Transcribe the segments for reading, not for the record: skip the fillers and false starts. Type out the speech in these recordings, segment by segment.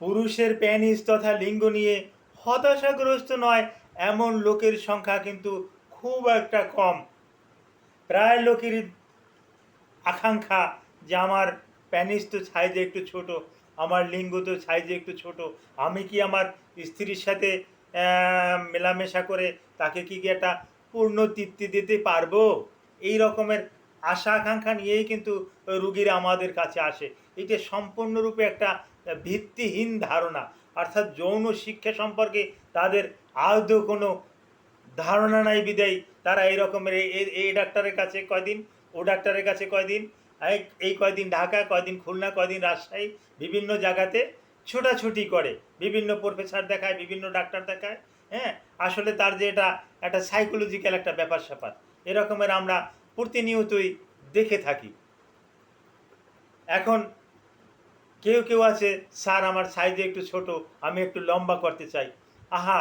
পুরুষের পেনিস তথা লিঙ্গ নিয়ে হতাশাগ্রস্ত নয় এমন লোকের সংখ্যা কিন্তু খুব একটা কম। প্রায় লোকেরই আকাঙ্ক্ষা যে আমার প্যানিস তো সাইজে একটু ছোট, আমার লিঙ্গ তো সাইজে একটু ছোট, আমি কি আমার স্ত্রীর সাথে মেলামেশা করে তাকে কি একটা পূর্ণ তৃপ্তি দিতে পারবো? এই রকমের আশা আকাঙ্ক্ষা নিয়েই কিন্তু রুগীরা আমাদের কাছে আসে। এটা সম্পূর্ণরূপে একটা ভিত্তিহীন ধারণা, অর্থাৎ যৌন শিক্ষা সম্পর্কে তাদের আদৌ কোনো ধারণা নাই বিদায় তারা এই রকমের এই ডাক্তারের কাছে কয়দিন, ও ডাক্তারের কাছে কয়দিন, এই কয়দিন ঢাকা, কয়দিন খুলনা, কয়দিন রাজশাহী, বিভিন্ন জায়গাতে ছোটাছুটি করে, বিভিন্ন প্রফেসর দেখায়, বিভিন্ন ডাক্তার দেখায়। হ্যাঁ, আসলে তার যে এটা একটা সাইকোলজিক্যাল একটা ব্যাপার স্যাপার এরকমের আমরা প্রতিনিয়তই দেখে থাকি। এখন কেউ কেউ আছে, স্যার আমার সাইজে একটু ছোট, আমি একটু লম্বা করতে চাই। আহা,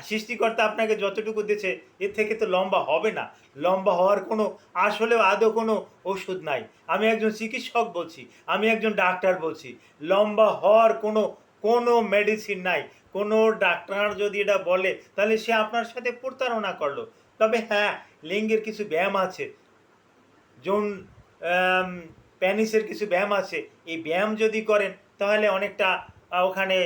সৃষ্টিকর্তা আপনাকে যতটুকু দিয়েছে এর থেকে তো লম্বা হবে না। লম্বা হওয়ার কোনো আসলেও আদৌ কোনো ওষুধ নাই। আমি একজন চিকিৎসক বলছি, আমি একজন ডাক্তার বলছি, লম্বা হওয়ার কোনো কোনো মেডিসিন নাই। কোনো ডাক্তার যদি এটা বলে তাহলে সে আপনার সাথে প্রতারণা করলো। তবে হ্যাঁ, লিঙ্গের কিছু ব্যায়াম আছে, যৌন প্যানিসের কিছু ব্যায়াম আছে, এই ব্যায়াম যদি করেন তাহলে অনেকটা ওখানে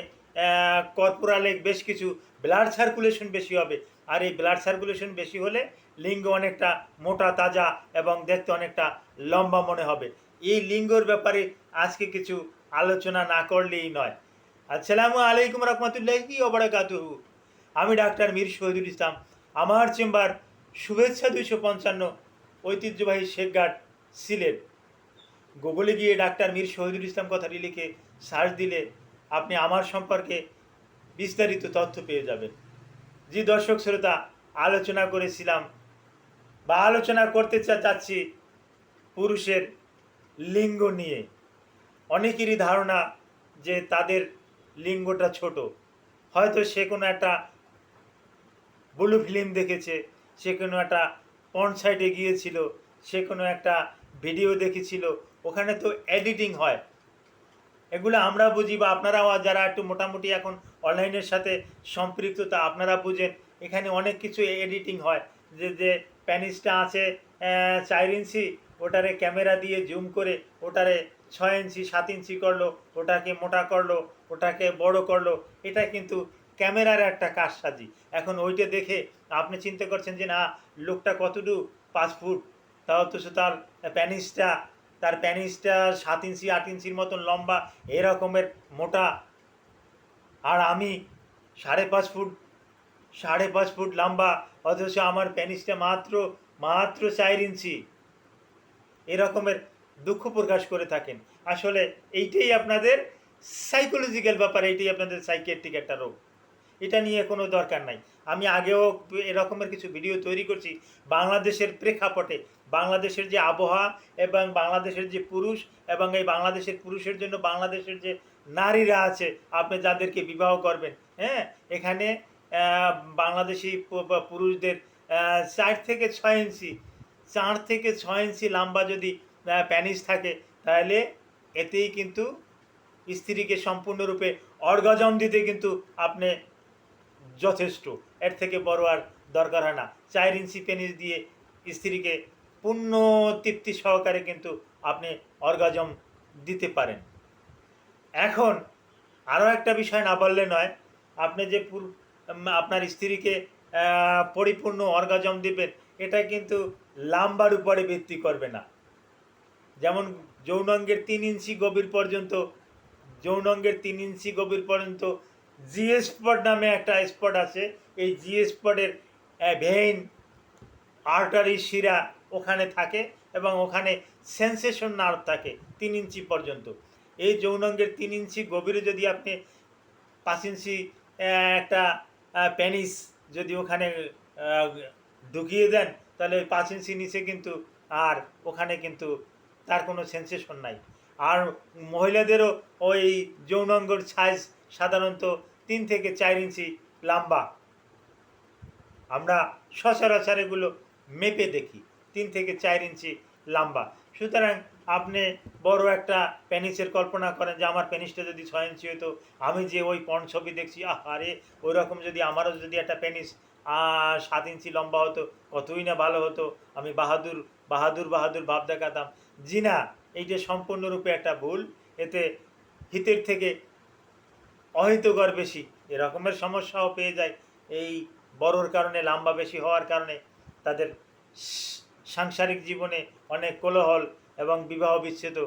কর্পোরালে বেশ কিছু ব্লাড সার্কুলেশন বেশি হবে। আর এই ব্লাড সার্কুলেশন বেশি হলে লিঙ্গ অনেকটা মোটা তাজা এবং দেখতে অনেকটা লম্বা মনে হবে। এই লিঙ্গর ব্যাপারে আজকে কিছু আলোচনা না করলেই নয়। আসসালামু আলাইকুম রহমতুল্লাহি ওয়া বারাকাতুহু। আমি ডাক্তার মীর শহীদুল ইসলাম। আমার চেম্বার শুভেচ্ছা 255, ঐতিহ্যবাহী শেখঘাট, সিলেট। গুগলে গিয়ে ডাক্তার মীর শহীদুল ইসলাম কথাটি লিখে সার্চ দিলে আপনি আমার সম্পর্কে বিস্তারিত তথ্য পেয়ে যাবেন। জি দর্শক শ্রোতা, আলোচনা করেছিলাম বা আলোচনা করতে চাচ্ছি পুরুষের লিঙ্গ নিয়ে। অনেকেরই ধারণা যে তাদের লিঙ্গটা ছোট, হয়তো সে কোনো একটা ব্লু ফিল্ম দেখেছে, সে কোনো একটা পর্ন সাইটে গিয়েছিল, সে কোনো একটা ভিডিও দেখেছিল, ওখানে তো এডিটিং হয়। এগুলো আমরা বুঝি বা আপনারাও যারা একটু মোটামুটি এখন অনলাইনের সাথে সম্পৃক্ত তা আপনারা বুঝেন, এখানে অনেক কিছু এডিটিং হয়। যে যে প্যানিসটা আছে 4 ইঞ্চি, ওটারে ক্যামেরা দিয়ে জুম করে ওটারে 6 ইঞ্চি 7 ইঞ্চি করলো, ওটাকে মোটা করলো, ওটাকে বড় করলো। এটা কিন্তু ক্যামেরার একটা কারসাজি। এখন ওইটা দেখে আপনি চিন্তা করছেন যে না, লোকটা কতটুকু 5 ফুট, তাও তো তার প্যানিসটা তার প্যানিসটা 7 ইঞ্চি 8 ইঞ্চির মতন লম্বা, এরকমের মোটা। আর আমি 5.5 ফুট, 5.5 ফুট লম্বা, অথচ আমার প্যানিসটা মাত্র মাত্র 4 ইঞ্চি। এরকমের দুঃখ প্রকাশ করে থাকেন। আসলে এইটাই আপনাদের সাইকোলজিক্যাল ব্যাপার, এইটাই আপনাদের সাইকিয়াট্রিক একটা রোগ। এটা নিয়ে কোনো দরকার নাই। আমি আগেও এরকমের কিছু ভিডিও তৈরি করছি বাংলাদেশের প্রেক্ষাপটে, বাংলাদেশের যে আবহাওয়া এবং বাংলাদেশের যে পুরুষ, এবং এই বাংলাদেশের পুরুষের জন্য বাংলাদেশের যে নারীরা আছে, আপনি যাদেরকে বিবাহ করবেন, হ্যাঁ, এখানে বাংলাদেশি পুরুষদের 4 থেকে 6 ইঞ্চি, 4 থেকে 6 ইঞ্চি লম্বা যদি প্যানিস থাকে, তাহলে এতেই কিন্তু স্ত্রীকে সম্পূর্ণরূপে অর্গাজম দিতে কিন্তু আপনি যথেষ্ট। এর থেকে বড় আর দরকার হয় না। 4 ইঞ্চি পেনিস দিয়ে স্ত্রীকে পূর্ণ তৃপ্তি সহকারে কিন্তু আপনি অর্গাজম দিতে পারেন। এখন আরও একটা বিষয় না বললে নয়, আপনি যে আপনার স্ত্রীকে পরিপূর্ণ অর্গাজম দিবেন, এটা কিন্তু লাম্বার উপরে ভিত্তি করবে না। যেমন যৌনাঙ্গের 3 ইঞ্চি গভীর পর্যন্ত, যৌনাঙ্গের 3 ইঞ্চি গভীর পর্যন্ত জি স্পট নামে একটা স্পট আছে। এই জি স্পটের ভেইন, আর্টারি, শিরা ওখানে থাকে এবং ওখানে সেন্সেশন নার্ভ থাকে 3 ইঞ্চি পর্যন্ত। এই যৌনাঙ্গের 3 ইঞ্চি গভীরে যদি আপনি 5 ইঞ্চি একটা প্যানিস যদি ওখানে ঢুকিয়ে দেন, তাহলে ওই 5 ইঞ্চি নিচে কিন্তু আর ওখানে কিন্তু তার কোনো সেন্সেশন নাই। আর মহিলাদেরও ওই যৌনাঙ্গর সাইজ সাধারণত 3 থেকে 4 ইঞ্চি লম্বা। আমরা সচরাচর এগুলো মেপে দেখি 3 থেকে 4 ইঞ্চি লম্বা। সুতরাং আপনি বড় একটা পেনিসের কল্পনা করেন যে আমার পেনিসটা যদি 6 ইঞ্চি হতো, আমি যে ওই পর্ন ছবি দেখছি, আরে ওই রকম যদি আমারও যদি একটা পেনিস 7 ইঞ্চি লম্বা হতো, কতই না ভালো হতো, আমি বাহাদুর বাহাদুর বাহাদুর ভাব দেখাতাম। জি না, এইটা সম্পূর্ণরূপে একটা ভুল। এতে হিতের থেকে অহিতকর বেশি এরকমের সমস্যাও পেয়ে যায়। এই বড়োর কারণে, লম্বা বেশি হওয়ার কারণে তাদের সাংসারিক জীবনে অনেক কোলাহল এবং বিবাহ বিচ্ছেদ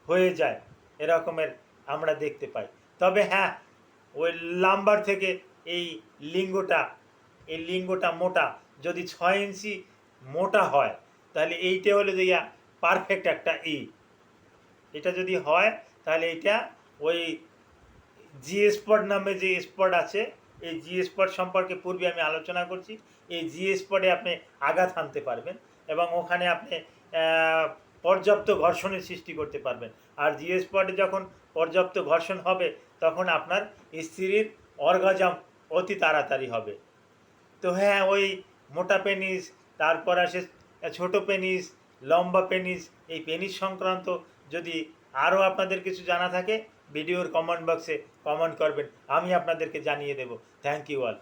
হয়ে যায়, এরকমের আমরা দেখতে পাই। তবে হ্যাঁ, ওই লাম্বার থেকে এই লিঙ্গটা এই লিঙ্গটা মোটা, যদি 6 ইঞ্চি মোটা হয়, তাহলে এইটা হলো যে পারফেক্ট একটা এটা যদি হয়, তাহলে এইটা ওই জি স্পট নামে যে স্পট আছে, এই জি স্পট সম্পর্কে পূর্বে আমি আলোচনা করছি। এই জি স্পটে আপনি আঘাত হানতে পারবেন এবং ওখানে আপনি পর্যাপ্ত ঘর্ষণের সৃষ্টি করতে পারবেন। আর জি স্পটে যখন পর্যাপ্ত ঘর্ষণ হবে, তখন আপনার স্ত্রীর অর্গাজম অতি তাড়াতাড়ি হবে। তো হ্যাঁ, ওই মোটা পেনিস, তারপর আসে ছোট পেনিস, লম্বা পেনিস, এই পেনিস সংক্রান্ত যদি আরও আপনাদের কিছু জানা থাকে, ভিডিওর কমেন্ট বক্সে কমেন্ট করবেন, আমি আপনাদেরকে জানিয়ে দেব। Thank you all.